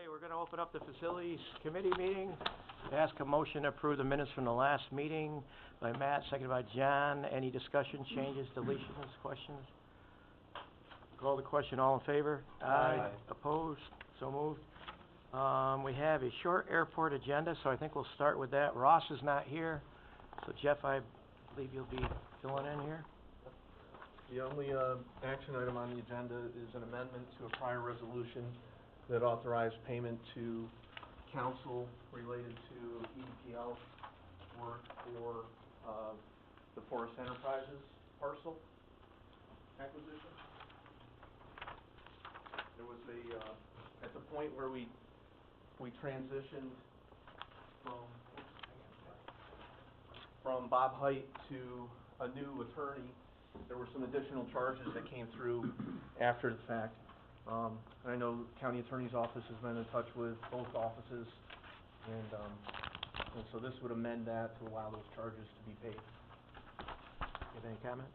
Okay, we're gonna open up the Facilities Committee meeting. Ask a motion to approve the minutes from the last meeting by Matt, seconded by John. Any discussion, changes, deletions, questions? Call the question, all in favor? Aye. Opposed? So moved. We have a short airport agenda, so I think we'll start with that. Ross is not here, so Jeff, I believe you'll be filling in here. The only action item on the agenda is an amendment to a prior resolution that authorized payment to council related to EDPL work for the Forest Enterprises parcel acquisition. There was at the point where we transitioned from Bob Height to a new attorney, there were some additional charges that came through after the fact. I know County Attorney's Office has been in touch with both offices, and so this would amend that to allow those charges to be paid. You have any comment?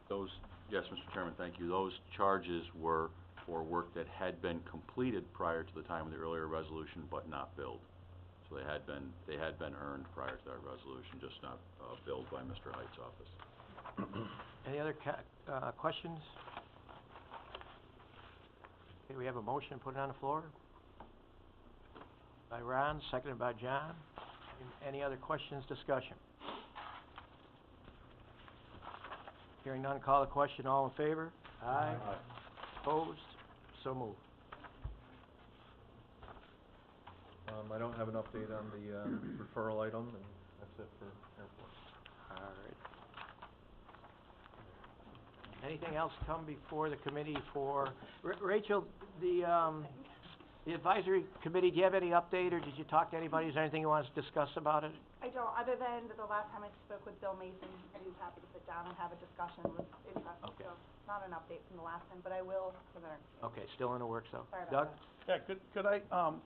Yes, Mr. Chairman, thank you. Those charges were for work that had been completed prior to the time of the earlier resolution, but not billed. So they had been earned prior to that resolution, just not billed by Mr. Height's office. Any other questions? Okay, we have a motion, put it on the floor. By Ron, seconded by John. Any other questions, discussion? Hearing none, call the question, all in favor? Aye. Opposed? So moved. I don't have an update on the referral item, and that's it for airport. All right. Anything else come before the committee for, Rachel, the advisory committee, do you have any update, or did you talk to anybody? Is there anything you want to discuss about it? I don't, other than the last time I spoke with Bill Mason, he said he was happy to sit down and have a discussion with interest. Okay. So not an update from the last time, but I will for the next meeting. Okay, still in the works, though. Sorry Doug? about Yeah, could I,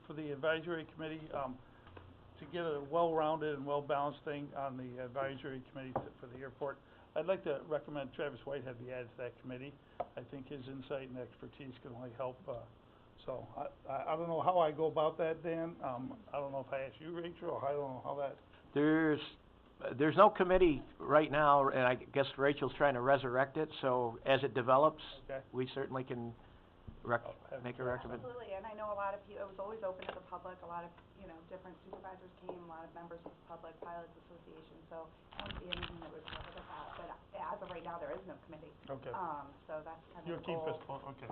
for the advisory committee, to get a well-rounded and well-balanced thing on the advisory committee for the airport, I'd like to recommend Travis Whitehead be added to that committee. I think his insight and expertise can only help, so I don't know how I go about that, Dan. I don't know if I ask you, Rachel, or I don't know how that... There's no committee right now, and I guess Rachel's trying to resurrect it, so as it develops, Okay. we certainly can make a recommendation. Absolutely, and I know a lot of people, it was always open to the public, a lot of, different supervisors came, a lot of members of the public, pilots association, so I don't see anything that would prohibit that, but as of right now, there is no committee. Okay. So that's kind of You'll the keep goal. us, okay.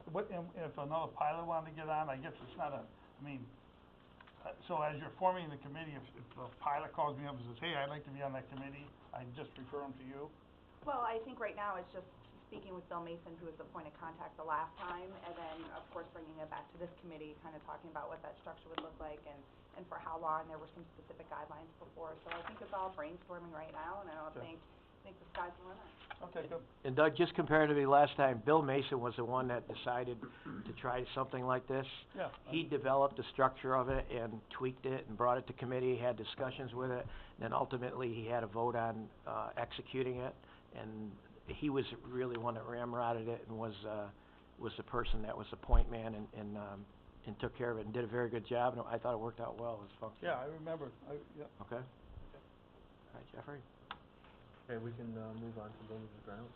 What, and if another pilot wanted to get on, I guess it's not so as you're forming the committee, if a pilot calls me up and says, hey, I'd like to be on that committee, I just refer them to you? Well, I think right now it's just speaking with Bill Mason, who was the point of contact the last time, and then, of course, bringing it back to this committee, kind of talking about what that structure would look like and for how long. There were some specific guidelines before, so I think it's all brainstorming right now, and I don't think the sky's the limit. Okay, good. And Doug, just comparatively, last time, Bill Mason was the one that decided to try something like this. Yeah. He developed the structure of it and tweaked it and brought it to committee, had discussions with it, and then ultimately he had a vote on executing it, and he was really one that ramrodded it and was the person that was the point man and took care of it and did a very good job, and I thought it worked out well. It was functional. Yeah, I remember. Yeah. Okay. All right, Jeffrey. Okay, we can move on to buildings and grounds.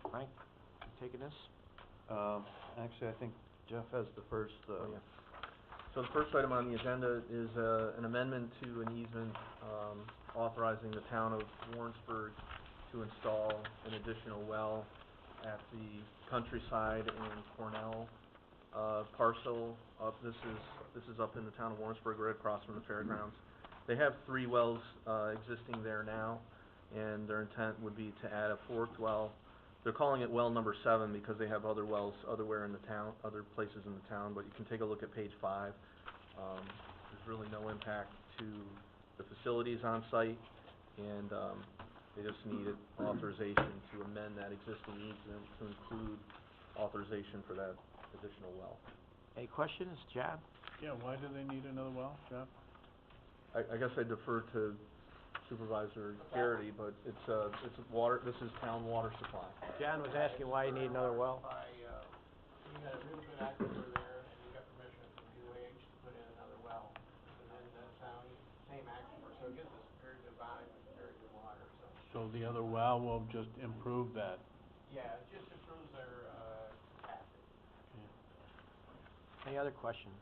Frank, you taking this? Actually, I think Jeff has the first. So the first item on the agenda is an amendment to an easement authorizing the town of Warrensburg to install an additional well at the Countryside and Cornell parcel. This is up in the town of Warrensburg, right across from the fairgrounds. They have 3 wells existing there now, and their intent would be to add a 4th well. They're calling it well number 7 because they have other wells otherwhere in the town, other places in the town, but you can take a look at page 5. There's really no impact to the facilities on site, and they just needed authorization to amend that existing easement to include authorization for that additional well. Any questions, John? Yeah, why do they need another well, Jeff? I guess I defer to Supervisor Garrity, but it's water. This is town water supply. John was asking why you need another well. got a real good aquifer there, and we got permission from UH to put in another well. And then that's same aquifer, so it gives us very good volume and very good water, so. So the other well will just improve that? Yeah, it just improves our, capacity. Any other questions?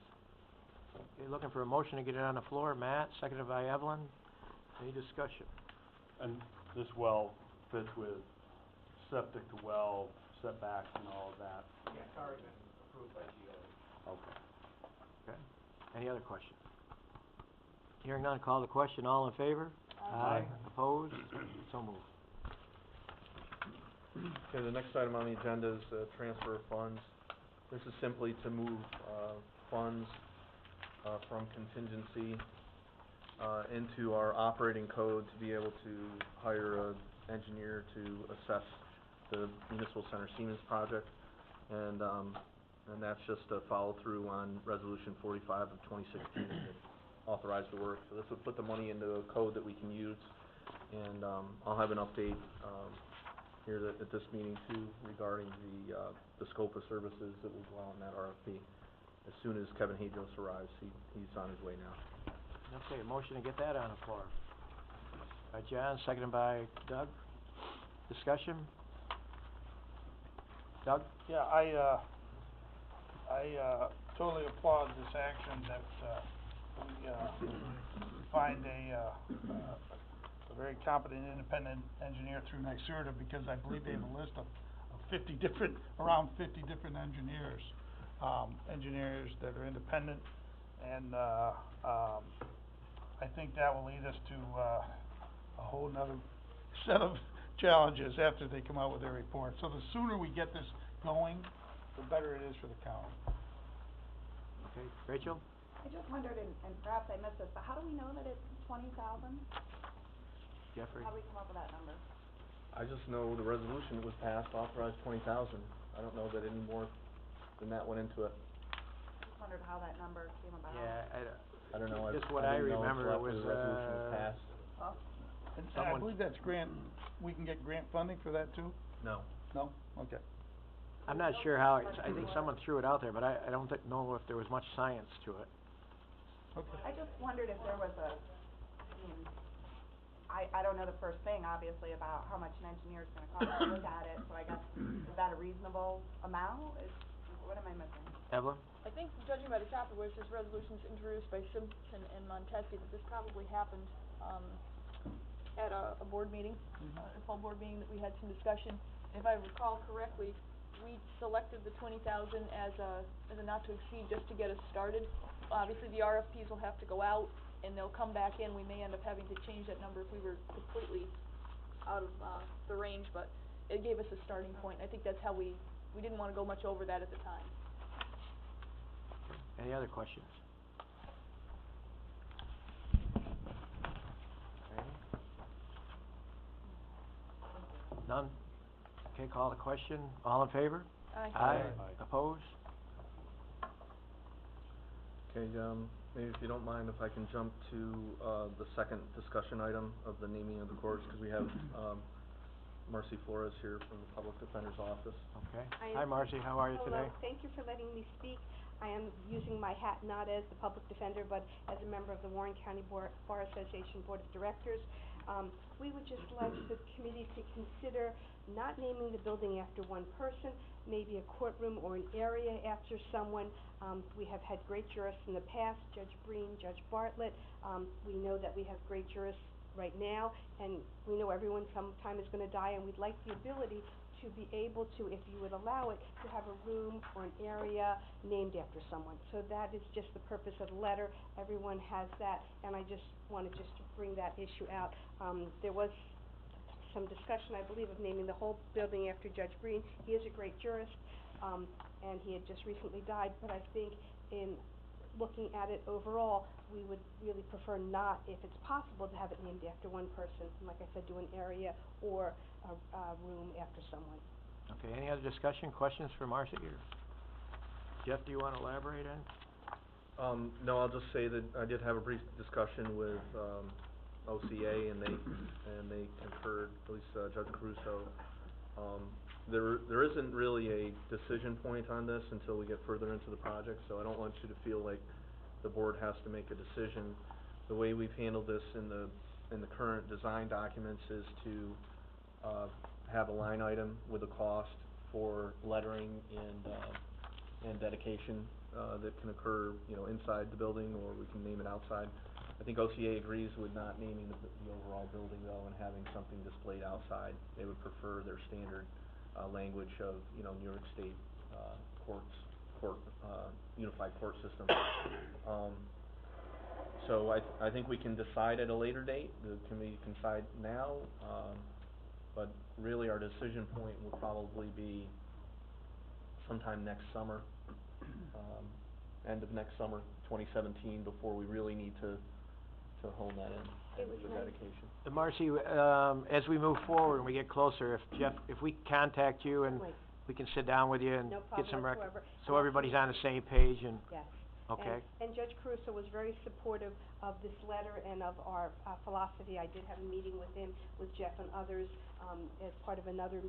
Okay, looking for a motion to get it on the floor. Matt, seconded by Evelyn. Any discussion? And this well fits with septic to well setbacks and all of that? Yeah, it's already been approved by DOH. Okay. Okay. Any other questions? Hearing none, call the question. All in favor? Aye. Opposed? So moved. Okay, the next item on the agenda is, transfer of funds. This is simply to move, funds, from contingency, into our operating code to be able to hire a engineer to assess the municipal center Siemens project. And that's just a follow-through on resolution 45 of 2016 that authorized the work. So this would put the money into a code that we can use. And, I'll have an update, here at this meeting too regarding the scope of services that will go out in that RFP. As soon as Kevin Hedros arrives, he's on his way now. Okay, a motion to get that on the floor. By John, seconded by Doug. Discussion? Doug? Yeah, I totally applaud this action that, we, find a very competent independent engineer through NYSERDA, because I believe they have a list of around 50 different engineers, engineers that are independent, and, I think that will lead us to, a whole nother set of challenges after they come out with their report. So the sooner we get this going, the better it is for the county. Okay, Rachel? I just wondered, and perhaps I missed this, but how do we know that it's 20,000? Jeffrey? How do we come up with that number? I just know the resolution that was passed authorized 20,000. I don't know that any more than that went into it. Just wondered how that number came about. Yeah, I don't know. just what I didn't know remember until after was, the resolution was passed. Well, And I Someone- believe that's grant, we can get grant funding for that too? No. No? Okay. I'm not sure how, I think someone threw it out there, but I don't know if there was much science to it. Okay. I just wondered if there was I mean, I don't know the first thing, obviously, about how much an engineer's gonna cost to look at it, so I guess, is that a reasonable amount? What am I missing? Evelyn? I think, judging by the top of which this resolution is introduced by Simpson and Montesi, that this probably happened, at a board meeting, a full board meeting, that we had some discussion. If I recall correctly, we selected the 20,000 as a not to exceed, just to get us started. Obviously, the RFPs will have to go out, and they'll come back in. We may end up having to change that number if we were completely out of, the range, but it gave us a starting point. I think that's how we didn't wanna go much over that at the time. Any other questions? Okay. None? Okay, call the question. All in favor? Aye. Aye. Aye. Opposed? Okay, maybe if you don't mind, if I can jump to, the second discussion item of the naming of the courts, because we have, Marcy Flores here from the Public Defender's Office. Okay. I Hi, am- Marcy, how are you today? Hello, thank you for letting me speak. I am using my hat not as the public defender, but as a member of the Warren County Bar Association Board of Directors. We would just like the committee to consider not naming the building after one person, maybe a courtroom or an area after someone. We have had great jurists in the past, Judge Breen, Judge Bartlett. We know that we have great jurists right now, and we know everyone sometime is gonna die, and we'd like the ability to be able to, if you would allow it, to have a room or an area named after someone. So that is just the purpose of the letter. Everyone has that, and I just wanted to bring that issue out. There was some discussion, I believe, of naming the whole building after Judge Breen. He is a great jurist, and he had just recently died, but I think in looking at it overall, we would really prefer not, if it's possible, to have it named after one person. And like I said, do an area or a room after someone. Okay, any other discussion, questions for Marcy or Jeff, do you wanna elaborate on? No, I'll just say that I did have a brief discussion with, OCA, and they concurred, at least, Judge Caruso. there isn't really a decision point on this until we get further into the project, so I don't want you to feel like the board has to make a decision. The way we've handled this in the current design documents is to, have a line item with a cost for lettering and dedication, that can occur, you know, inside the building, or we can name it outside. I think OCA agrees with not naming the overall building though, and having something displayed outside. They would prefer their standard, language of, you know, New York State, unified court system. So I think we can decide at a later date. The committee can decide now, but really our decision point will probably be sometime next summer, end of next summer, 2017, before we really need to hone that in, It was the nice. dedication. Marcy, as we move forward and we get closer, if we contact you and Right. we can sit down with you and No get problem some whatsoever. so everybody's on the same page and, Yes. okay? And Judge Caruso was very supportive of this letter and of our philosophy. I did have a meeting with him, with Jeff and others, as part of another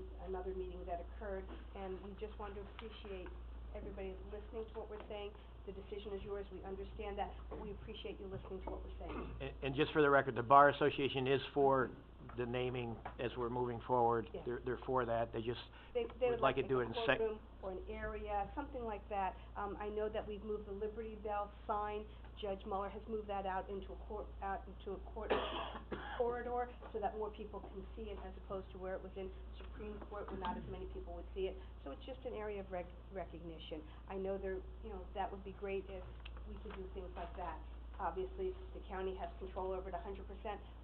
meeting that occurred, and we just wanted to appreciate everybody listening to what we're saying. The decision is yours, we understand that, but we appreciate you listening to what we're saying. And just for the record, the Bar Association is for the naming as we're moving forward. Yeah. They're for that. They just They would like to do it in a courtroom or an area, something like that. I know that we've moved the Liberty Bell sign. Judge Mueller has moved that out into a court corridor, so that more people can see it, as opposed to where it was in Supreme Court, where not as many people would see it. So it's just an area of recognition. I know that would be great if we could do things like that. Obviously, the county has control over it 100%.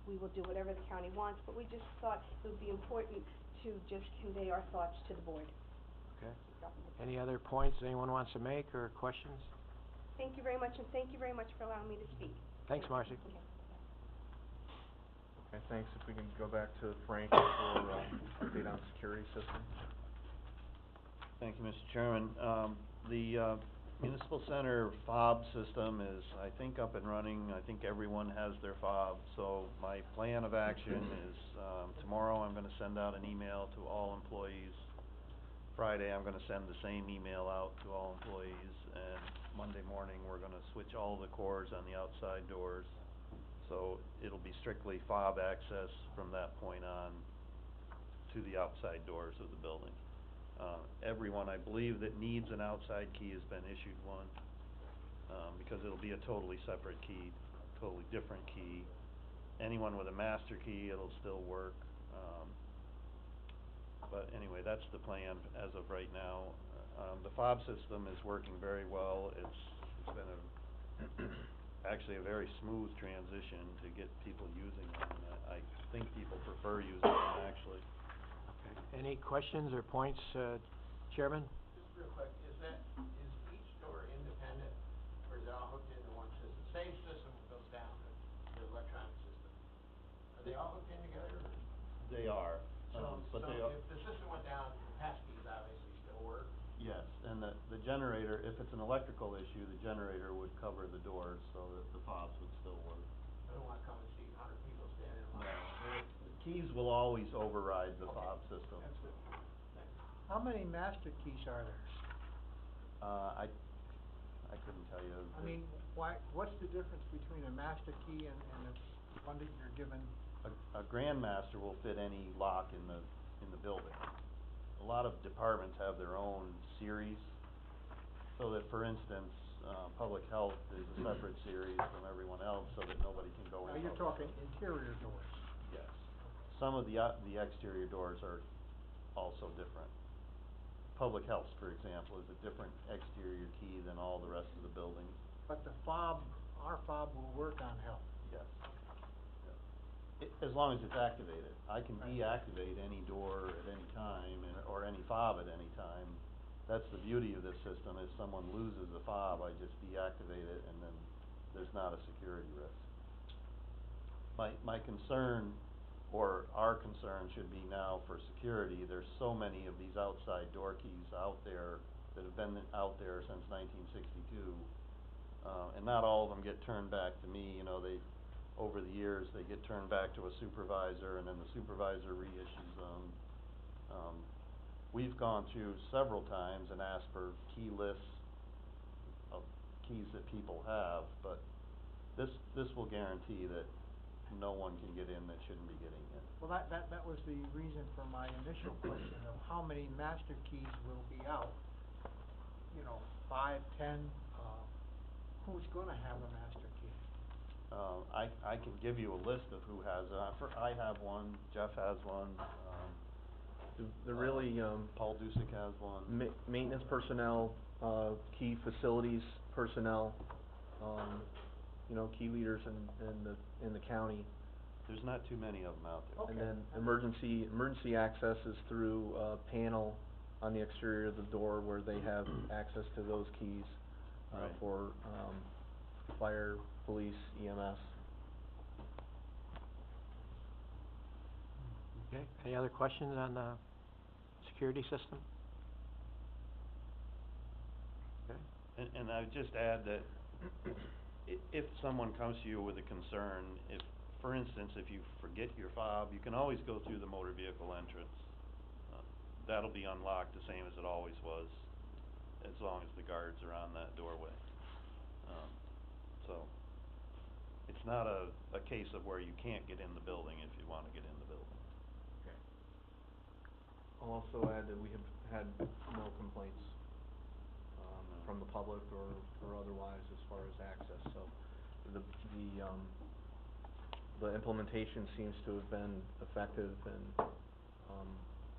We will do whatever the county wants, but we just thought it would be important to just convey our thoughts to the board. Okay. Any other points anyone wants to make or questions? Thank you very much, and thank you very much for allowing me to speak. Thanks, Marcy. Okay. Okay, thanks. If we can go back to Frank for, update on security system. Thank you, Mr. Chairman. The municipal center fob system is, I think, up and running. I think everyone has their fob. So my plan of action is, tomorrow I'm gonna send out an email to all employees. Friday, I'm gonna send the same email out to all employees, and Monday morning, we're gonna switch all the cores on the outside doors. So it'll be strictly fob access from that point on to the outside doors of the building. Everyone, I believe, that needs an outside key has been issued one, because it'll be a totally separate key, totally different key. Anyone with a master key, it'll still work. But anyway, that's the plan as of right now. The fob system is working very well. It's been actually a very smooth transition to get people using them. I think people prefer using them, actually. Okay. Any questions or points, Chairman? Just real quick, is each door independent, or is it all hooked into one system? Same system goes down, the electronic system. Are they all hooked in together, or? They are, but they are. So if the system went down, the passkeys obviously still work? Yes, and the generator, if it's an electrical issue, the generator would cover the doors so that the fobs would still work. I don't wanna come and see 100 people standing in line. The keys will always override the fob system. That's good. Thanks. How many master keys are there? I couldn't tell you. I mean, what's the difference between a master key and the one that you're given? A grandmaster will fit any lock in the building. A lot of departments have their own series, so that, for instance, public health is a separate series from everyone else, so that nobody can go in. Now, you're talking interior doors. Yes. Some of the exterior doors are also different. Public health, for example, is a different exterior key than all the rest of the buildings. But our fob will work on health. Yes. As long as it's activated. I can deactivate any door at any time, or any fob at any time. That's the beauty of this system, is someone loses a fob, I just deactivate it, and then there's not a security risk. My concern, or our concern, should be now for security. There's so many of these outside door keys out there that have been out there since 1962, and not all of them get turned back to me. You know, over the years, they get turned back to a supervisor, and then the supervisor reissues them. we've gone through several times and asked for key lists of keys that people have, but this will guarantee that no one can get in that shouldn't be getting in. Well, that was the reason for my initial question of how many master keys will be out. You know, 5, 10, who's gonna have a master key? I can give you a list of who has, I have one, Jeff has one, The really, Paul Dusick has one. maintenance personnel, key facilities personnel, you know, key leaders in the county. There's not too many of them out there. Okay. And then emergency access is through a panel on the exterior of the door where they have access to those keys, Right. for, fire, police, EMS. Okay, any other questions on the security system? Okay. And I would just add that if someone comes to you with a concern, if, for instance, if you forget your fob, you can always go through the motor vehicle entrance. That'll be unlocked the same as it always was, as long as the guards are on that doorway. So, it's not a case of where you can't get in the building if you wanna get in the building. Okay. I'll also add that we have had no complaints, from the public or otherwise as far as access, so the implementation seems to have been effective and,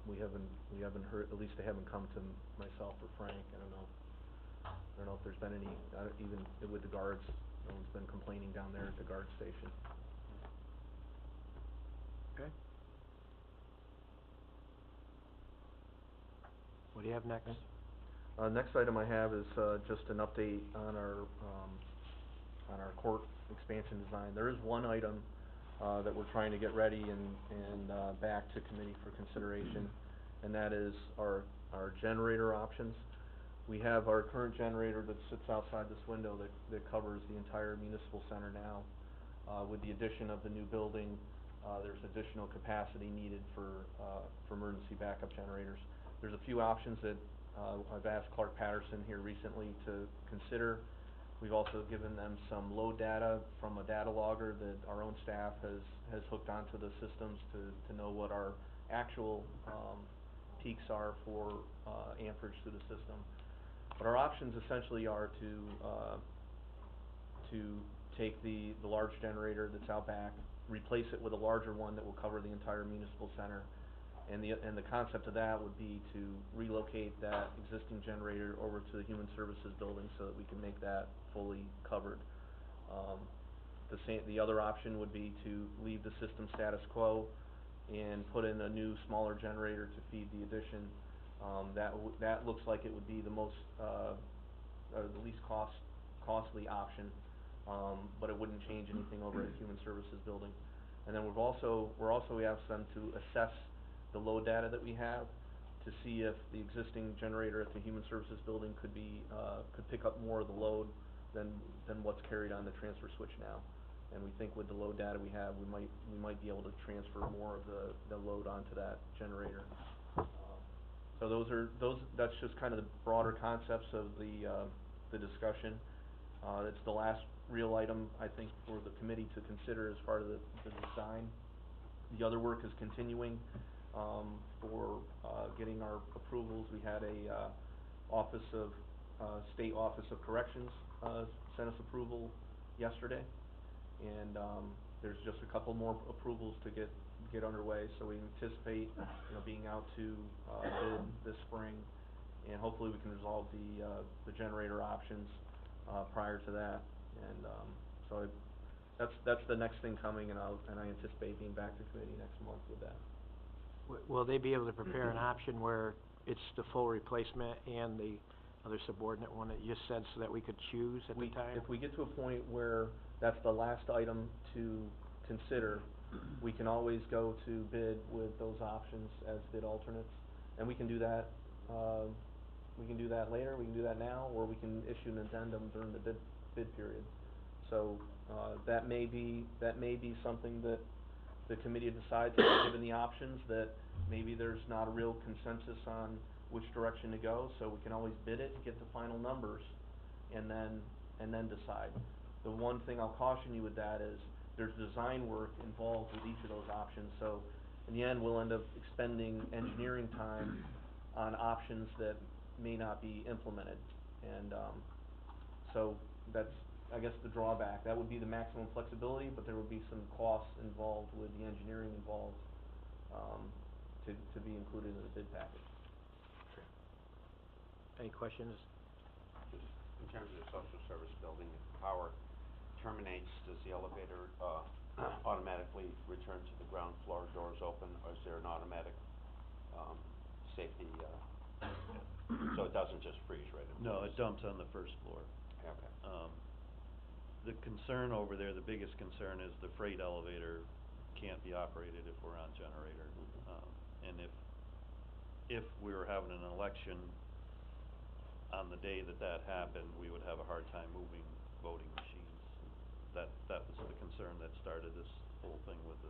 we haven't heard, at least they haven't come to myself or Frank, I don't know if there's been any, even with the guards, no one's been complaining down there at the guard station. Okay. What do you have next? Next item I have is, just an update on our court expansion design. There is one item, that we're trying to get ready and back to committee for consideration, and that is our generator options. We have our current generator that sits outside this window that covers the entire municipal center now. With the addition of the new building, there's additional capacity needed for emergency backup generators. There's a few options that, I've asked Clark Patterson here recently to consider. We've also given them some load data from a data logger that our own staff has hooked onto the systems to know what our actual, peaks are for, amperage through the system. But our options essentially are to take the large generator that's out back, replace it with a larger one that will cover the entire municipal center. And the concept of that would be to relocate that existing generator over to the Human Services building so that we can make that fully covered. The other option would be to leave the system status quo and put in a new, smaller generator to feed the addition. That looks like it would be the most, or the least costly option, but it wouldn't change anything over at Human Services building. And then we asked them to assess the load data that we have to see if the existing generator at the Human Services building could pick up more of the load than what's carried on the transfer switch now. And we think with the load data we have, we might be able to transfer more of the load onto that generator. So that's just kind of the broader concepts of the discussion. It's the last real item, I think, for the committee to consider as part of the design. The other work is continuing, for getting our approvals. We had a State Office of Corrections sent us approval yesterday, and there's just a couple more approvals to get underway, so we anticipate, being out to bid this spring, and hopefully we can resolve the generator options prior to that. And so that's the next thing coming, and I anticipate being back to committee next month with that. Will they be able to prepare an option where it's the full replacement and the other subordinate one that you just said, so that we could choose at the time? If we get to a point where that's the last item to consider, we can always go to bid with those options as bid alternates, and we can do that, later, we can do that now, or we can issue an addendum during the bid period. So, that may be something that the committee decides, given the options, that maybe there's not a real consensus on which direction to go, so we can always bid it, get the final numbers, and then decide. The one thing I'll caution you with that is, there's design work involved with each of those options, so in the end, we'll end up expending engineering time on options that may not be implemented. And, so that's, I guess, the drawback. That would be the maximum flexibility, but there would be some costs involved with the engineering involved, to be included in the bid package. Any questions? Just in terms of the social service building, if the power terminates, does the elevator, automatically return to the ground floor, doors open, or is there an automatic, safety, so it doesn't just freeze right in place? No, it dumps on the first floor. Okay. The concern over there, the biggest concern is the freight elevator can't be operated if we're on generator. And if we were having an election on the day that happened, we would have a hard time moving voting machines. That was the concern that started this whole thing with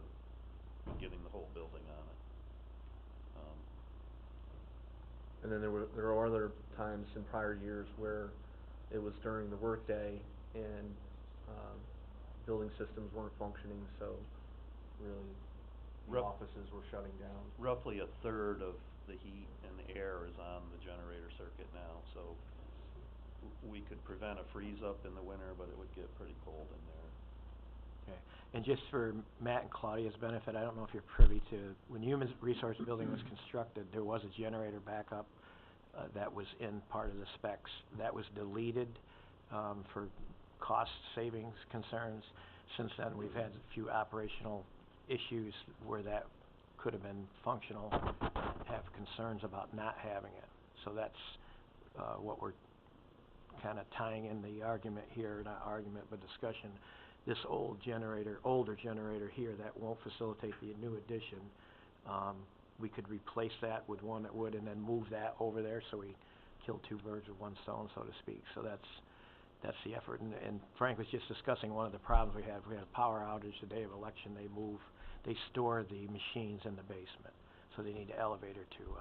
getting the whole building on it. And then there are other times in prior years where it was during the workday and, building systems weren't functioning, so really the offices were shutting down. Roughly a third of the heat and the air is on the generator circuit now, so we could prevent a freeze up in the winter, but it would get pretty cold in there. Okay, and just for Matt and Claudia's benefit, I don't know if you're privy to, when Human Resource Building was constructed, there was a generator backup, that was in part of the specs. That was deleted, for cost savings concerns. Since then, we've had a few operational issues where that could have been functional, have concerns about not having it. So that's, what we're kinda tying in the argument here, not argument, but discussion. This older generator here that won't facilitate the new addition, we could replace that with one that would, and then move that over there, so we kill two birds with one stone, so to speak. So that's the effort, and Frank was just discussing one of the problems we had. We had a power outage the day of election. They store the machines in the basement, so they need an elevator to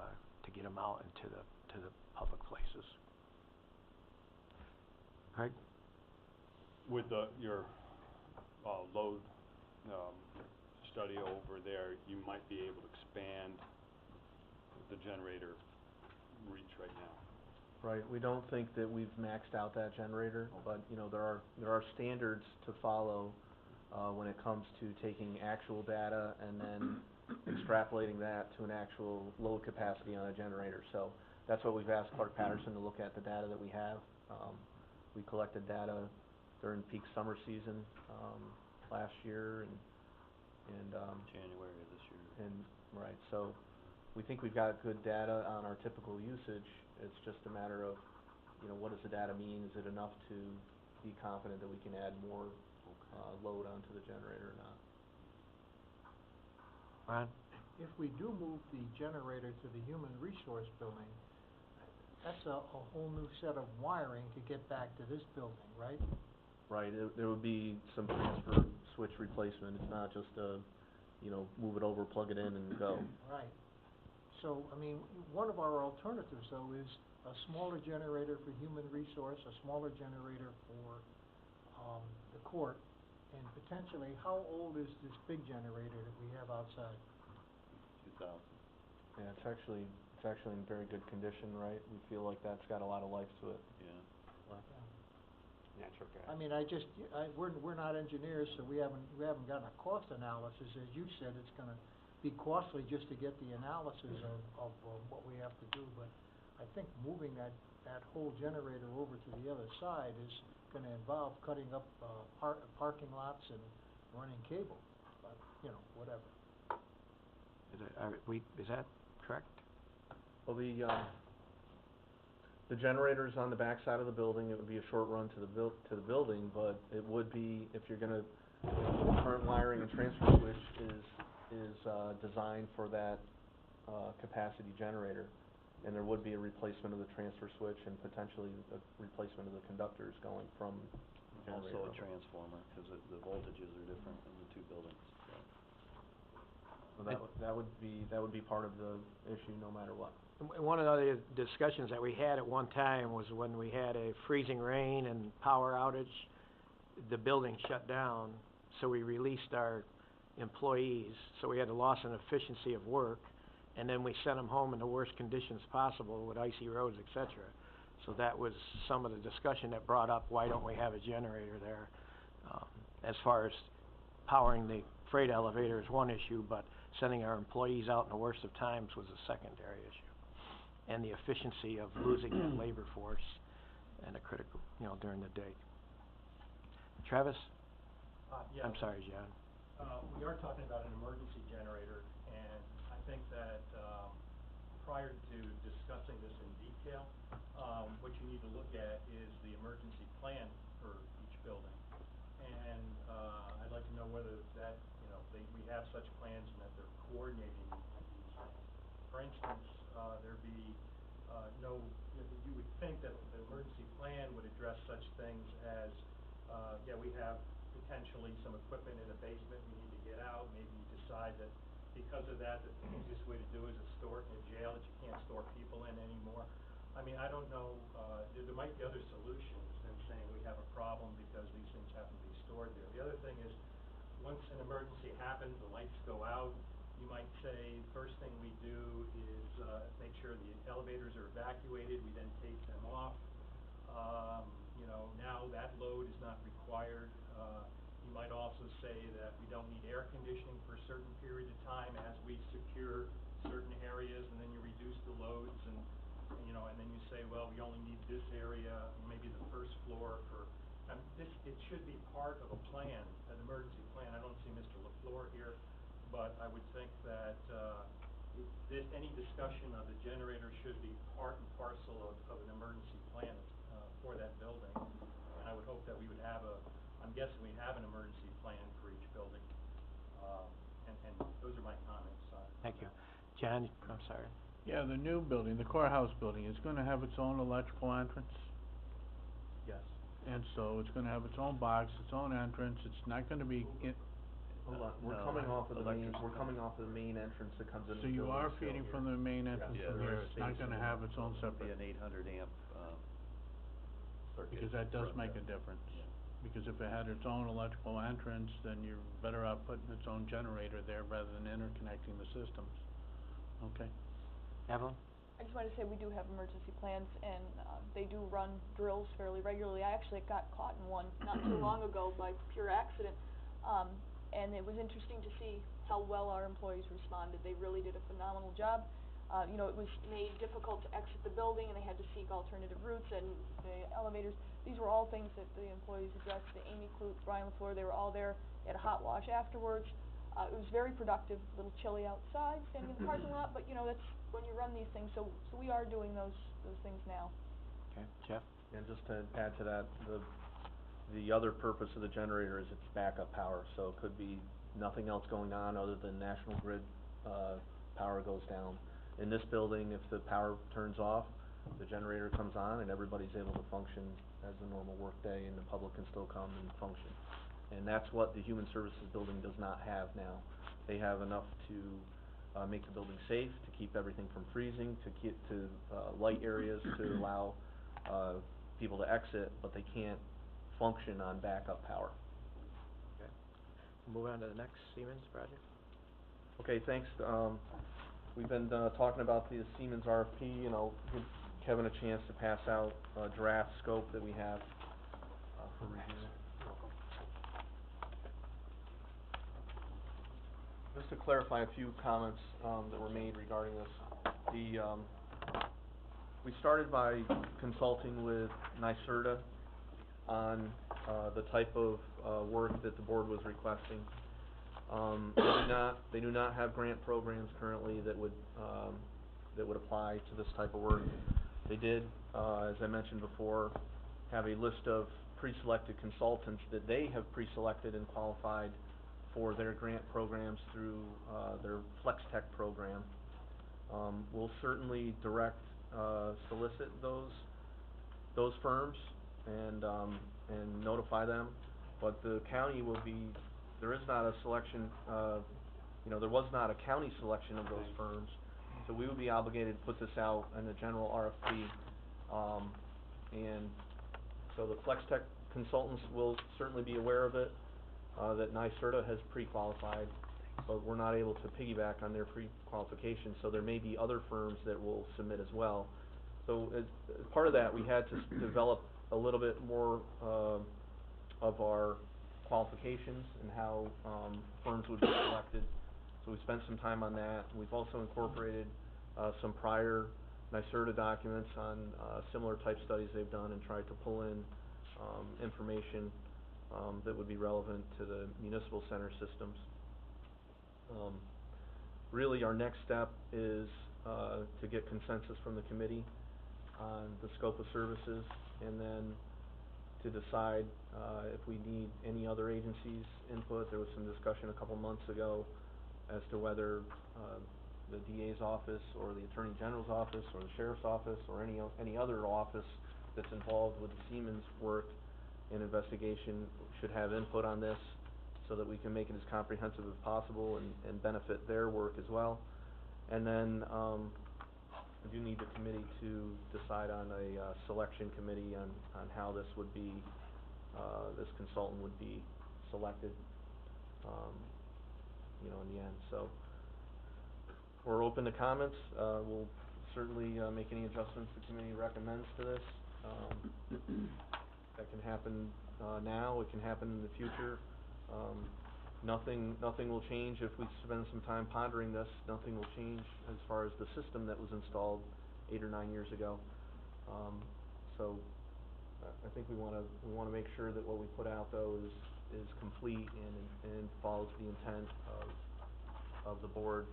get them out into the public places. Craig? With your load study over there, you might be able to expand the generator reach right now. Right, we don't think that we've maxed out that generator, but, you know, there are standards to follow, when it comes to taking actual data and then extrapolating that to an actual load capacity on a generator. So that's what we've asked Clark Patterson to look at, the data that we have. We collected data during peak summer season, last year and January of this year. Right, so we think we've got good data on our typical usage. It's just a matter of, you know, what does the data mean? Is it enough to be confident that we can add more load onto the generator or not? Ron? If we do move the generator to the Human Resource Building, that's a whole new set of wiring to get back to this building, right? Right, there would be some transfer switch replacement. It's not just move it over, plug it in, and go. Right. So, I mean, one of our alternatives, though, is a smaller generator for human resource, a smaller generator for, the court, and potentially, how old is this big generator that we have outside? 2000. Yeah, it's actually in very good condition, right? We feel like that's got a lot of life to it. Yeah. Natural gas. I mean, we're not engineers, so we haven't gotten a cost analysis. As you said, it's gonna be costly just to get the analysis of what we have to do, but I think moving that whole generator over to the other side is gonna involve cutting up, parking lots and running cable, but, you know, whatever. Is that correct? Well, the generator's on the back side of the building. It would be a short run to the building, but it would be, if you're gonna, current wiring and transfer switch is designed for that capacity generator, and there would be a replacement of the transfer switch and potentially a replacement of the conductors going from the generator. Also a transformer, because the voltages are different in the two buildings, so. So that would be part of the issue no matter what. And one of the other discussions that we had at one time was when we had a freezing rain and power outage, the building shut down, so we released our employees, so we had a loss in efficiency of work, and then we sent them home in the worst conditions possible with icy roads, et cetera. So that was some of the discussion that brought up, why don't we have a generator there? As far as powering the freight elevator is one issue, but sending our employees out in the worst of times was a secondary issue. And the efficiency of losing that labor force and a critical, during the day. Travis? Yeah. I'm sorry, John. We are talking about an emergency generator, and I think that, prior to discussing this in detail, what you need to look at is the emergency plan for each building. And, I'd like to know whether that, we have such plans and that they're coordinating these things. For instance, there'd be, you would think that the emergency plan would address such things as, we have potentially some equipment in a basement we need to get out. Maybe you decide that because of that, the easiest way to do is to store it in a jail that you can't store people in anymore. I mean, I don't know, there might be other solutions than saying we have a problem because these things happen to be stored there. The other thing is, once an emergency happens, the lights go out, you might say, first thing we do is make sure the elevators are evacuated, we then take them off. Now that load is not required. You might also say that we don't need air conditioning for a certain period of time as we secure certain areas, and then you reduce the loads, and then you say, well, we only need this area, maybe the first floor for, it should be part of a plan, an emergency plan. I don't see Mr. LaFleur here, but I would think that, any discussion of the generator should be part and parcel of an emergency plan, for that building. And I would hope that we would have I'm guessing we have an emergency plan for each building. And those are my comments. Thank you. John, I'm sorry. Yeah, the new building, the courthouse building, is gonna have its own electrical entrance. Yes. And so it's gonna have its own box, its own entrance, it's not gonna be Hold on, we're No, coming off of the main entrance that comes into so the you building are still feeding here. from the main entrance Yeah, from there here, is it's not space gonna in have its own Be separate, an 800 amp, circuit. because that does for make a the- difference. Yeah. Because if it had its own electrical entrance, then you're better off putting its own generator there rather than interconnecting the systems. Okay? Evelyn? I just wanted to say we do have emergency plans, and they do run drills fairly regularly. I actually got caught in one not too long ago by pure accident, and it was interesting to see how well our employees responded. They really did a phenomenal job. It was made difficult to exit the building, and they had to seek alternative routes, and the elevators. These were all things that the employees addressed. Amy Kloot, Brian LaFleur, they were all there. They had a hot wash afterwards. It was very productive, a little chilly outside, standing in the parking lot, but that's when you run these things, so we are doing those things now. Okay, Jeff? And just to add to that, the other purpose of the generator is its backup power, so it could be nothing else going on other than National Grid, power goes down. In this building, if the power turns off, the generator comes on and everybody's able to function as a normal workday, and the public can still come and function. And that's what the Human Services building does not have now. They have enough to make the building safe, to keep everything from freezing, to light areas to allow people to exit, but they can't function on backup power. Okay. Move on to the next Siemens project. Okay, thanks. We've been talking about the Siemens RFP, and I'll give Kevin a chance to pass out a draft scope that we have for review. Just to clarify a few comments that were made regarding this. We started by consulting with NYSERDA on the type of work that the board was requesting. They do not have grant programs currently that would apply to this type of work. They did, as I mentioned before, have a list of pre-selected consultants that they have pre-selected and qualified for their grant programs through their FlexTech program. We'll certainly solicit those firms and notify them, but the county there is not a selection you know, there was not a county selection of those firms, so we would be obligated to put this out in a general RFP. And so the Flex Tech consultants will certainly be aware of it, that NYSERDA has pre-qualified, but we're not able to piggyback on their pre-qualification, so there may be other firms that will submit as well. So as part of that, we had to develop a little bit more, of our qualifications and how, firms would be selected. So we spent some time on that. We've also incorporated, some prior NYSERDA documents on, similar type studies they've done and tried to pull in, information, that would be relevant to the municipal center systems. Really, our next step is, to get consensus from the committee on the scope of services, and then to decide, if we need any other agencies' input. There was some discussion a couple months ago as to whether, the DA's office, or the Attorney General's office, or the Sheriff's office, or any other office that's involved with the Siemens work and investigation should have input on this, so that we can make it as comprehensive as possible and benefit their work as well. And then, we do need the committee to decide on a, selection committee on how this would be, this consultant would be selected, you know, in the end. So, we're open to comments. We'll certainly, make any adjustments the committee recommends to this. That can happen, now, it can happen in the future. Nothing will change if we spend some time pondering this. Nothing will change as far as the system that was installed 8 or 9 years ago. So, I think we wanna make sure that what we put out, though, is complete and follows the intent of the board,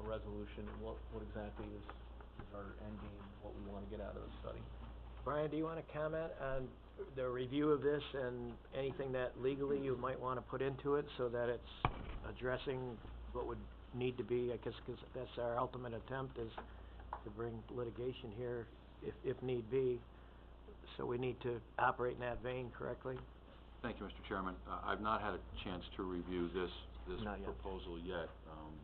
resolution, and what exactly is our end game, what we wanna get out of the study. Brian, do you wanna comment on the review of this and anything that legally you might wanna put into it so that it's addressing what would need to be, I guess, 'cause that's our ultimate attempt, is to bring litigation here if need be. So we need to operate in that vein correctly? Thank you, Mr. Chairman. I've not had a chance to review this Not yet. proposal yet,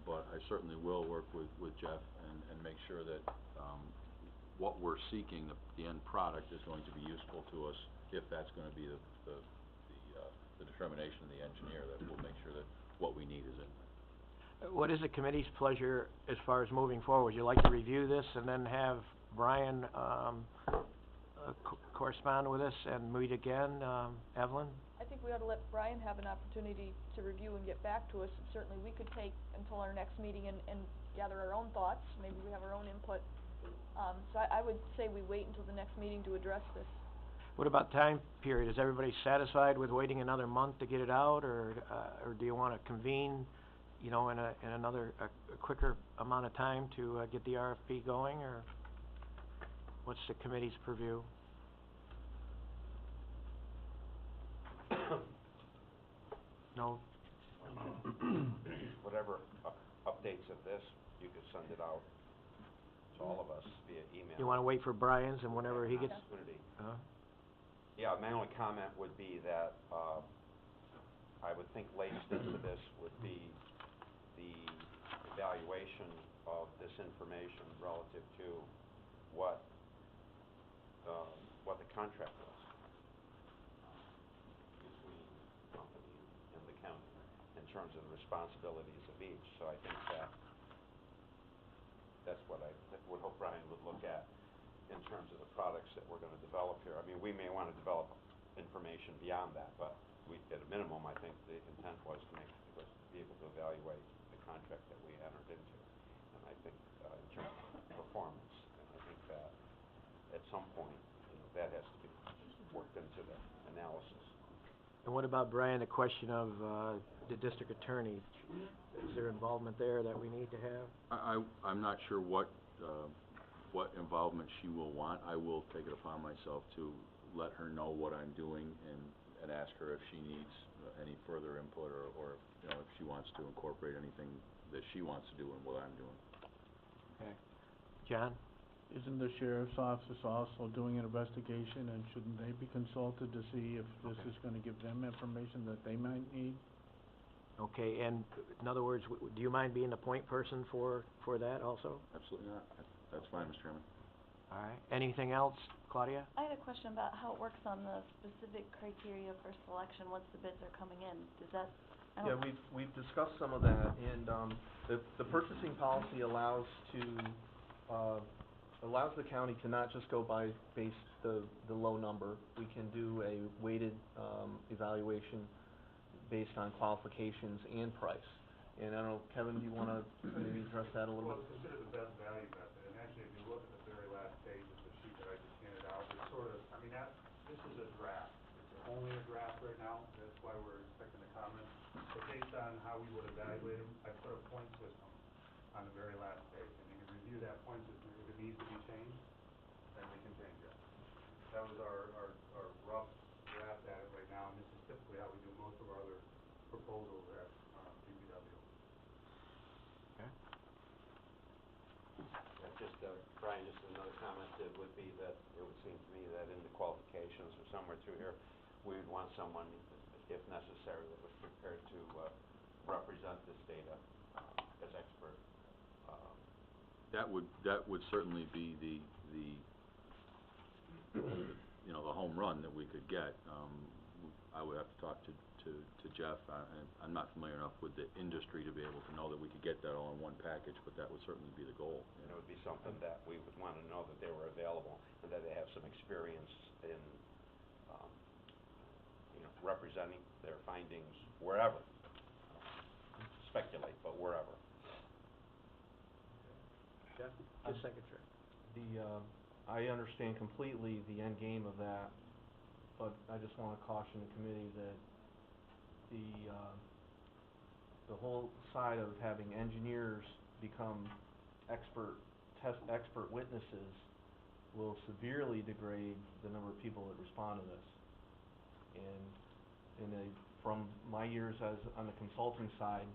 but I certainly will work with Jeff and make sure that, what we're seeking, the end product, is going to be useful to us, if that's gonna be the determination of the engineer, that we'll make sure that what we need is in there. What is the committee's pleasure as far as moving forward? Would you like to review this and then have Brian, correspond with us and meet again, Evelyn? I think we ought to let Brian have an opportunity to review and get back to us. Certainly, we could take until our next meeting and gather our own thoughts. Maybe we have our own input. So I would say we wait until the next meeting to address this. What about time period? Is everybody satisfied with waiting another month to get it out, or do you wanna convene, you know, in another quicker amount of time to, get the RFP going, or what's the committee's purview? No? Whatever updates of this, you could send it out to all of us via email. You wanna wait for Brian's and whenever he gets, Opportunity. huh? Yeah, my only comment would be that, I would think laced into this would be the evaluation of this information relative to what the contract was between the company and the county in terms of the responsibilities of each. So I think that's what I would hope Brian would look at in terms of the products that we're gonna develop here. I mean, we may wanna develop information beyond that, but at a minimum, I think the intent was to be able to evaluate the contract that we entered into. And I think, in terms of performance, and I think that at some point, you know, that has to be worked into the analysis. And what about, Brian, the question of, the district attorney? Is there involvement there that we need to have? I'm not sure what involvement she will want. I will take it upon myself to let her know what I'm doing and ask her if she needs any further input, or, you know, if she wants to incorporate anything that she wants to do in what I'm doing. Okay. John? Isn't the sheriff's office also doing an investigation, and shouldn't they be consulted to see if this is gonna give them information that they might need? Okay, and in other words, do you mind being the point person for that also? Absolutely not. That's fine, Mr. Chairman. All right, anything else, Claudia? I had a question about how it works on the specific criteria for selection, once the bids are coming in. Does that, I Yeah, don't... we've discussed some of that, and, the purchasing policy allows the county to not just go by the low number. We can do a weighted, evaluation based on qualifications and price. And I don't know, Kevin, do you wanna maybe address that a little Well, bit? it's considered the best value method, and actually, if you look at the very last page of the sheet that I just handed out, it's sort of, I mean, this is a draft. It's only a draft right now, that's why we're expecting the comments. But based on how we would evaluate them, I put a point system on the very last page, and you can review that point system. If it needs to be changed, then we can change it. That was our rough draft at it right now, and this is typically how we do most of our other proposals at, DPW. Okay. Just, Brian, just another comment, it would be that, it would seem to me that in the qualifications or somewhere through here, we would want someone, if necessary, that was prepared to, represent this data, as expert. That would certainly be the you know, the home run that we could get. I would have to talk to Jeff. I'm not familiar enough with the industry to be able to know that we could get that all in one package, but that would certainly be the goal. And it would be something that we would want to know that they were available and that they have some experience in, you know, representing their findings wherever. Speculate, but wherever. Jeff? Just a second, sir. I understand completely the end game of that, but I just wanna caution the committee that the whole side of having engineers become expert witnesses will severely degrade the number of people that respond to this. And from my years on the consulting side,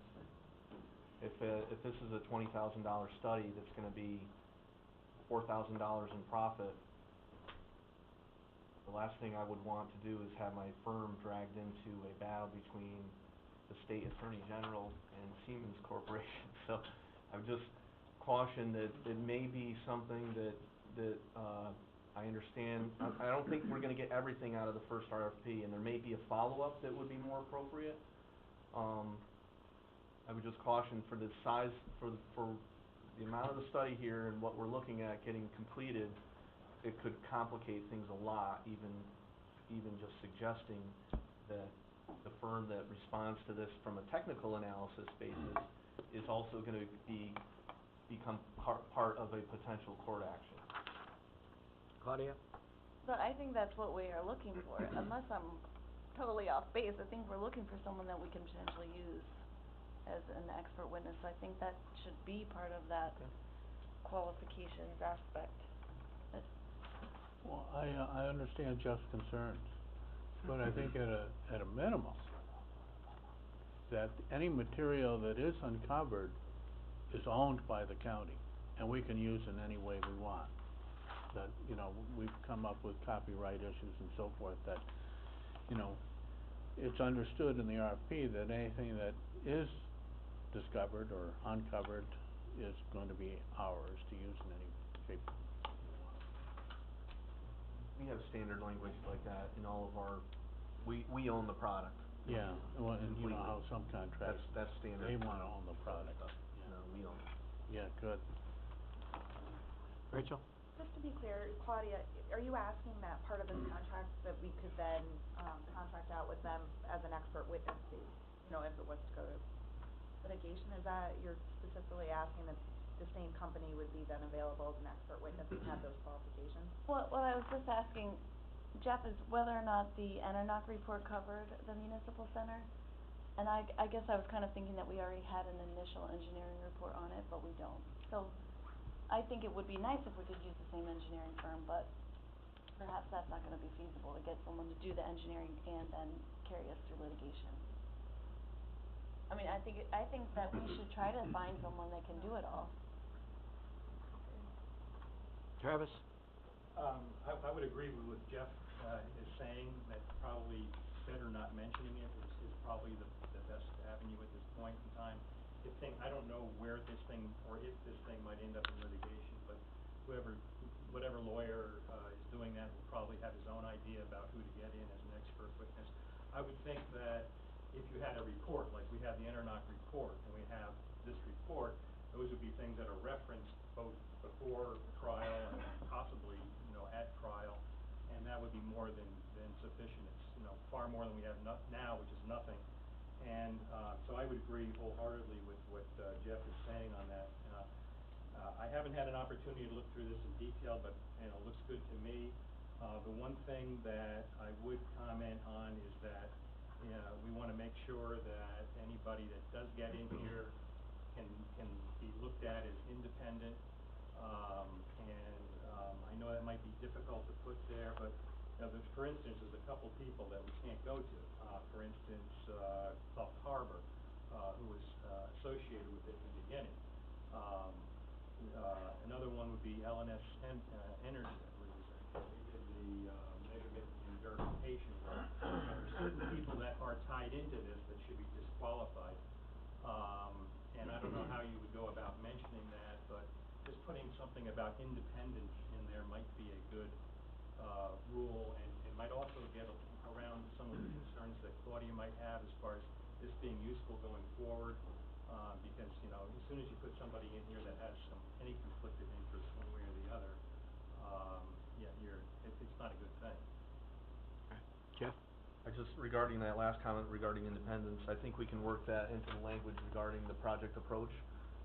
if this is a $20,000 study that's gonna be $4,000 in profit, the last thing I would want to do is have my firm dragged into a battle between the state attorney general and Siemens Corporation. So I would just caution that it may be something that I understand. I don't think we're gonna get everything out of the first RFP, and there may be a follow-up that would be more appropriate. I would just caution for the size, for the amount of the study here and what we're looking at getting completed, it could complicate things a lot, even just suggesting that the firm that responds to this from a technical analysis basis is also gonna become part of a potential court action. Claudia? But I think that's what we are looking for, unless I'm totally off base. I think we're looking for someone that we can potentially use as an expert witness. I think that should be part of that qualifications aspect. Well, I understand Jeff's concerns, but I think at a minimum, that any material that is uncovered is owned by the county, and we can use in any way we want. That, you know, we've come up with copyright issues and so forth that, you know, it's understood in the RFP that anything that is discovered or uncovered is going to be ours to use in any shape. We have standard language like that in all of our, we own the product. Yeah, well, and you know Completely. how some contracts, That's standard. they wanna own the product. No, we own it. Yeah, good. Rachel? Just to be clear, Claudia, are you asking that part of this contract that we could then, contract out with them as an expert witness fee? You know, if it was to go to litigation, is that, you're specifically asking that the same company would be then available as an expert witness and have those qualifications? What I was just asking, Jeff, is whether or not the ENERNAC report covered the municipal center. And I guess I was kind of thinking that we already had an initial engineering report on it, but we don't. So I think it would be nice if we could use the same engineering firm, but perhaps that's not gonna be feasible to get someone to do the engineering and then carry us through litigation. I mean, I think that we should try to find someone that can do it all. Travis? I would agree with Jeff is saying, that probably better not mentioning it is probably the best avenue at this point in time. I don't know where this thing, or if this thing might end up in litigation, but whatever lawyer, is doing that will probably have his own idea about who to get in as an expert witness. I would think that if you had a report, like we have the Internoc report, and we have this report, those would be things that are referenced both before trial and possibly, at trial, and that would be more than sufficient. It's, far more than we have now, which is nothing. And, so I would agree wholeheartedly with what, Jeff is saying on that. I haven't had an opportunity to look through this in detail, but, it looks good to me. The one thing that I would comment on is that, we wanna make sure that anybody that does get in here can be looked at as independent. I know that might be difficult to put there, but, for instance, there's a couple people that we can't go to. For instance, Clough Harbor, who was, associated with it in the beginning. Another one would be LNS Energy, I believe is that. They did the, measurement and verification work. There's certain people that are tied into this that should be disqualified. And I don't know how you would go about mentioning that, but just putting something about independence in there might be a good, rule, and it might also get around some of the concerns that Claudia might have as far as this being useful going forward, because, as soon as you put somebody in here that has any conflict of interest one way or the other, it's not a good thing. Jeff? Regarding that last comment regarding independence, I think we can work that into the language regarding the project approach,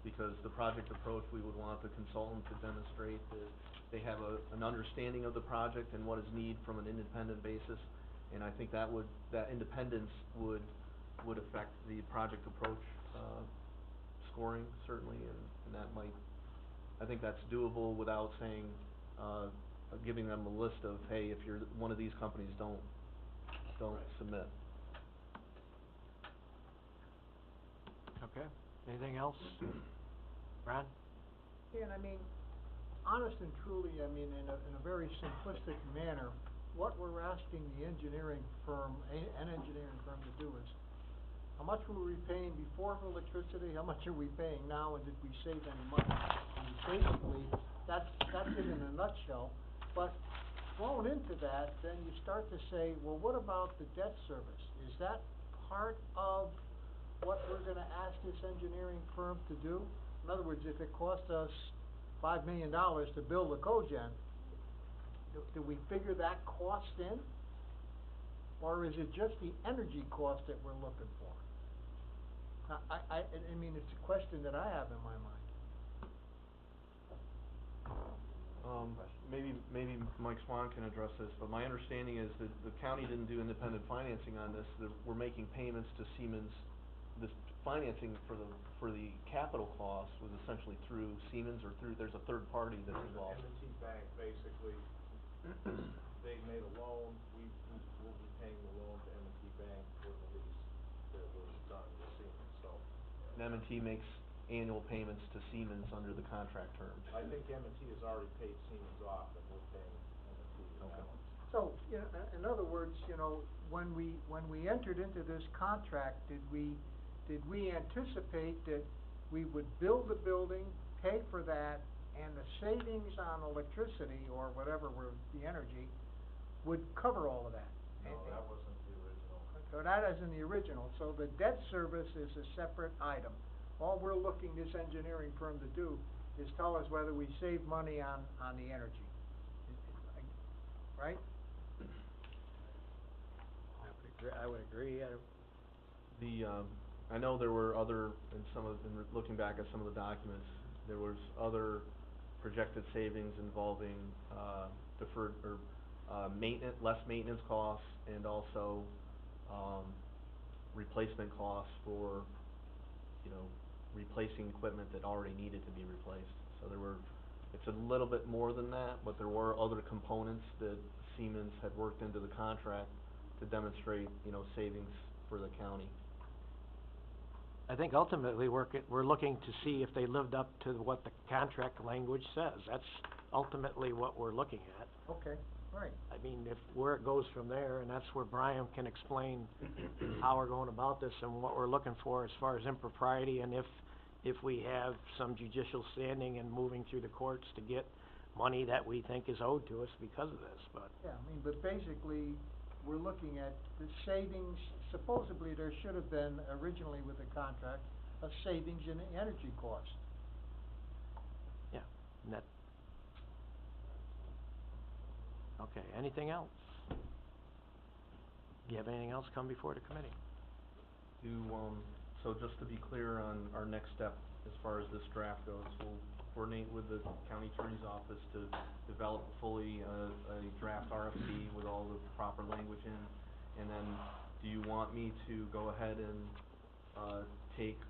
because the project approach, we would want the consultant to demonstrate that they have an understanding of the project and what is needed from an independent basis, and I think that independence would affect the project approach, scoring certainly, and that might, I think that's doable without saying, giving them a list of, hey, if you're one of these companies, don't submit. Okay, anything else? Ron? And honest and truly, in a very simplistic manner, what we're asking the engineering firm, an engineering firm to do is, how much were we paying before for electricity, how much are we paying now, and did we save any money? And basically, that's it in a nutshell, but thrown into that, then you start to say, well, what about the debt service? Is that part of what we're gonna ask this engineering firm to do? In other words, if it costs us $5 million to build a cogen, do we figure that cost in? Or is it just the energy cost that we're looking for? It's a question that I have in my mind. Maybe Mike Swan can address this, but my understanding is that the county didn't do independent financing on this, that we're making payments to Siemens. This financing for the capital cost was essentially through Siemens or there's a third party that's involved. M&T Bank, basically, they made a loan, we will be paying the loan to M&T Bank for the lease that was done with Siemens, so. And M&T makes annual payments to Siemens under the contract terms. I think M&T has already paid Siemens off, and we're paying M&T the balance. So, in other words, when we entered into this contract, did we anticipate that we would build the building, pay for that, and the savings on electricity or whatever were the energy would cover all of that? No, that wasn't the original. So that isn't the original, so the debt service is a separate item. All we're looking this engineering firm to do is tell us whether we save money on the energy. Right? I would agree. I know there were other, looking back at some of the documents, there was other projected savings involving, deferred, or, less maintenance costs, and also, replacement costs for, replacing equipment that already needed to be replaced. So it's a little bit more than that, but there were other components that Siemens had worked into the contract to demonstrate, savings for the county. I think ultimately we're looking to see if they lived up to what the contract language says. That's ultimately what we're looking at. Okay, Right. I mean, where it goes from there, and that's where Brian can explain how we're going about this and what we're looking for as far as impropriety, and if we have some judicial standing in moving through the courts to get money that we think is owed to us because of this, but. Yeah, I mean, but basically, we're looking at the savings, supposedly there should have been originally with the contract, a savings in energy cost. Yeah, and that. Okay, anything else? Do you have anything else come before the committee? So just to be clear on our next step, as far as this draft goes, we'll coordinate with the county attorney's office to develop fully a draft RFP with all the proper language in, and then do you want me to go ahead and take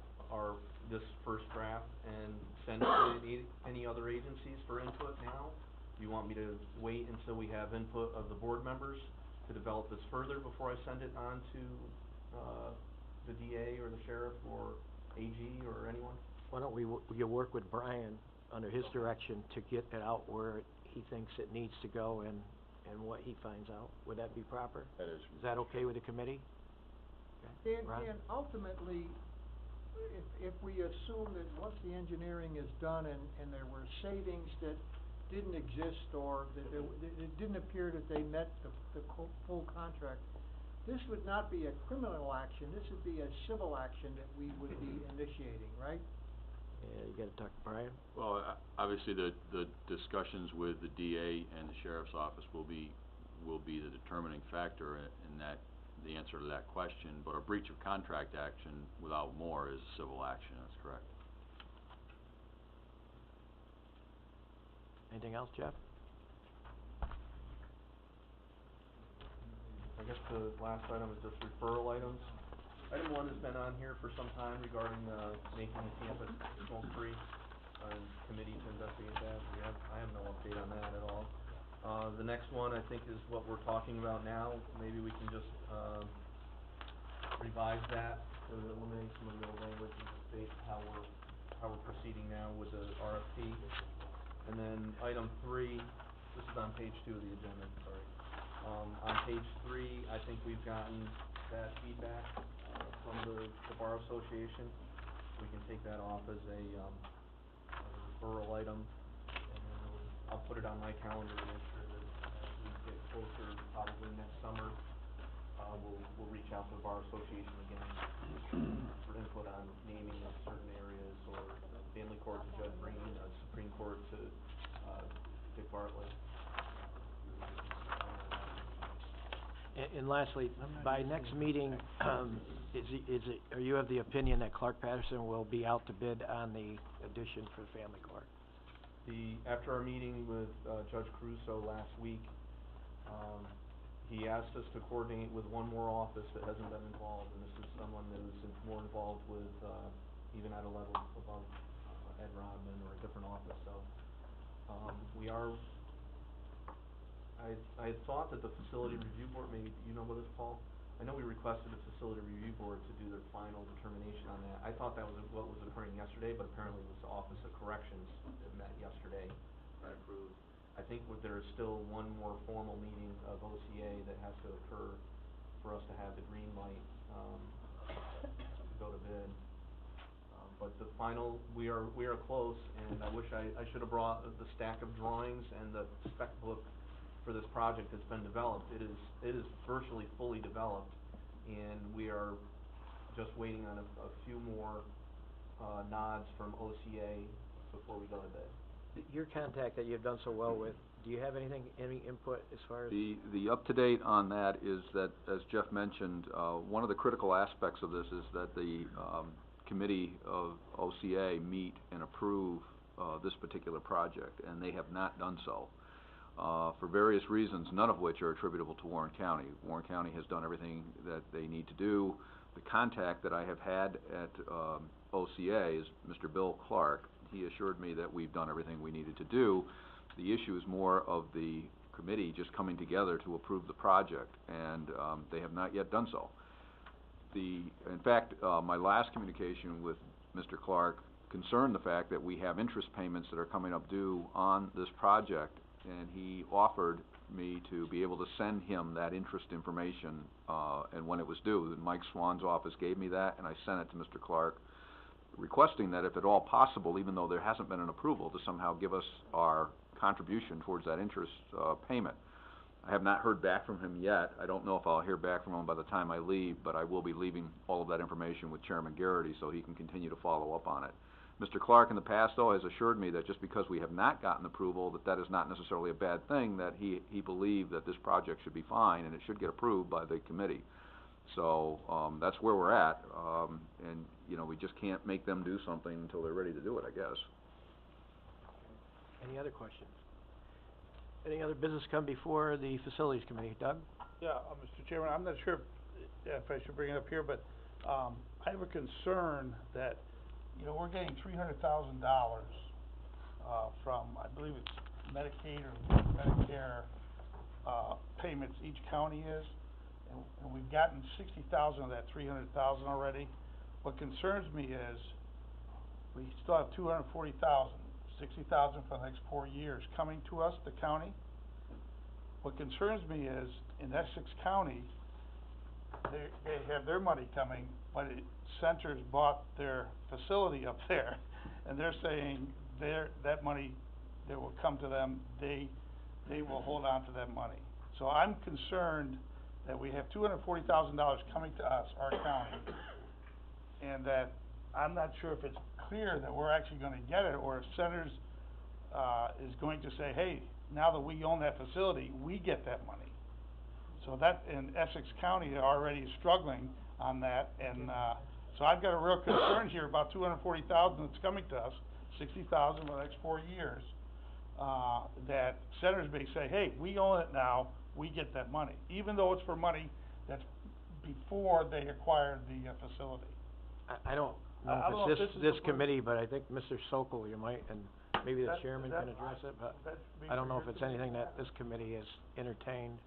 this first draft and send it to any other agencies for input now? Do you want me to wait until we have input of the board members to develop this further before I send it on to the DA or the sheriff or AG or anyone? Why don't you work with Brian under his direction to get it out where he thinks it needs to go and what he finds out? Would that be proper? That is. Is that okay with the committee? Okay. Ron? And ultimately, if we assume that once the engineering is done and there were savings that didn't exist or that it didn't appear that they met the full contract, this would not be a criminal action, this would be a civil action that we would be initiating, right? Yeah, you gotta talk to Brian. Well, obviously, the discussions with the DA and the sheriff's office will be the determining factor in that, the answer to that question, but a breach of contract action without more is civil action, that's correct. Anything else, Jeff? I guess the last item is just referral items. Item 1 has been on here for some time regarding making the campus smoke-free, and committee to investigate that. I have no update on that at all. The next one, I think, is what we're talking about now. Maybe we can just revise that to eliminate some of the old language and just state how we're proceeding now with the RFP. And then item 3, this is on page 2 of the agenda, sorry. On page 3, I think we've gotten that feedback from the Bar Association. We can take that off as a referral item, and then I'll put it on my calendar to make sure that as we get closer, probably next summer, we'll reach out to the Bar Association again for input on naming of certain areas, or family court to Judge Green, Supreme Court to Dick Bartlett. And lastly, by next meeting, are you of the opinion that Clark Patterson will be out to bid on the addition for the family court? After our meeting with Judge Caruso last week, he asked us to coordinate with one more office that hasn't been involved, and this is someone that is more involved with, even at a level above Ed Rodman or a different office, so we are. I had thought that the facility review board, maybe you know about this, Paul? I know we requested the facility review board to do their final determination on that. I thought that was what was occurring yesterday, but apparently it was the Office of Corrections that met yesterday and approved. I think there is still one more formal meeting of OCA that has to occur for us to have the green light to go to bid. But the final, we are close, and I wish I should have brought the stack of drawings and the spec book for this project that's been developed. It is virtually fully developed, and we are just waiting on a few more nods from OCA before we go to bid. Your contact that you've done so well with, do you have any input as far as? The up-to-date on that is that, as Jeff mentioned, one of the critical aspects of this is that the committee of OCA meet and approve this particular project, and they have not done so. For various reasons, none of which are attributable to Warren County. Warren County has done everything that they need to do. The contact that I have had at OCA is Mr. Bill Clark. He assured me that we've done everything we needed to do. The issue is more of the committee just coming together to approve the project, and they have not yet done so. In fact, my last communication with Mr. Clark concerned the fact that we have interest payments that are coming up due on this project, and he offered me to be able to send him that interest information, and when it was due. And Mike Swan's office gave me that, and I sent it to Mr. Clark, requesting that if at all possible, even though there hasn't been an approval, to somehow give us our contribution towards that interest, payment. I have not heard back from him yet. I don't know if I'll hear back from him by the time I leave, but I will be leaving all of that information with Chairman Garrity so he can continue to follow up on it. Mr. Clark in the past, though, has assured me that just because we have not gotten approval, that that is not necessarily a bad thing, that he believed that this project should be fine and it should get approved by the committee. So, that's where we're at, and, you know, we just can't make them do something until they're ready to do it, I guess. Any other questions? Any other business come before the Facilities Committee? Doug? Yeah, Mr. Chairman, I'm not sure if I should bring it up here, but, I have a concern that, you know, we're getting $300,000, from, I believe it's Medicaid or Medicare, payments each county is, and we've gotten 60,000 of that 300,000 already. What concerns me is, we still have 240,000, 60,000 for the next 4 years coming to us, the county. What concerns me is, in Essex County, they have their money coming, but Centers bought their facility up there, and they're saying that money that will come to them, they will hold on to that money. So I'm concerned that we have $240,000 coming to us, our county, and that I'm not sure if it's clear that we're actually gonna get it, or if Centers, is going to say, hey, now that we own that facility, we get that money. So that, in Essex County, they're already struggling on that, and, so I've got a real concern here about $240,000 that's coming to us, 60,000 for the next 4 years, that Centers may say, hey, we own it now, we get that money, even though it's for money that's before they acquired the, facility. I don't know if it's this committee, but I think Mr. Sokol, you might, and maybe the chairman can address it, but I don't know if it's anything that this committee has entertained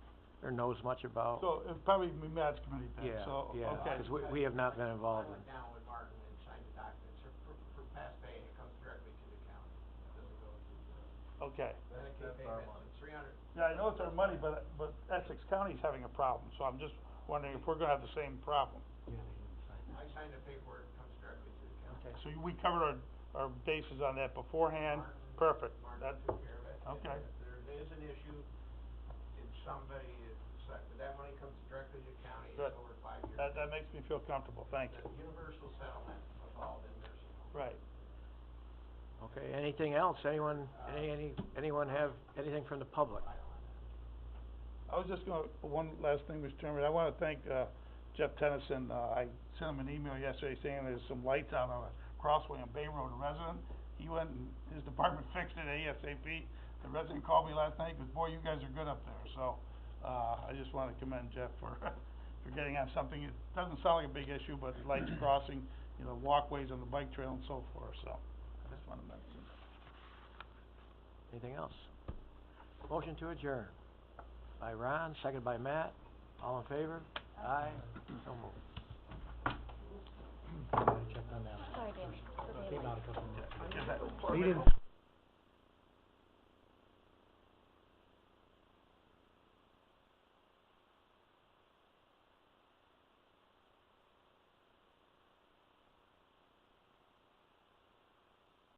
or knows much about. So, it'd probably be Matt's committee then, Yeah, so, yeah, okay. 'cause we have not been involved in. I went down with Martin and signed the documents for past pay, and it comes directly to the county. It doesn't go to Okay. Medicaid payments, and 300. Yeah, I know it's our money, but Essex County's having a problem, so I'm just wondering if we're gonna have the same problem. I signed the paperwork, it comes directly to the county. Okay, so we covered our bases on that beforehand, perfect, Martin took care of it. and okay. If there is an issue, and somebody is but that money comes directly to the county, Good. it's over 5 years. That makes me feel comfortable, thank you. It's a universal settlement of all the nursing homes. Right. Okay, anything else? Anyone have anything from the public? I was just gonna, one last thing, Mr. Chairman, I wanna thank, Jeff Tennyson, I sent him an email yesterday saying there's some lights out on a crossway on Bay Road, a resident, he went and his department fixed it ASAP. The resident called me last night, 'cause boy, you guys are good up there, so, I just wanna commend Jeff for, for getting on something, it doesn't sound like a big issue, but lights crossing, you know, walkways on the bike trail and so forth, so, I just wanna mention that. Anything else? Motion to adjourn. By Ron, second by Matt. All in favor? Aye. So moved. Check on that. Sorry, Dan. Came out a couple minutes. He didn't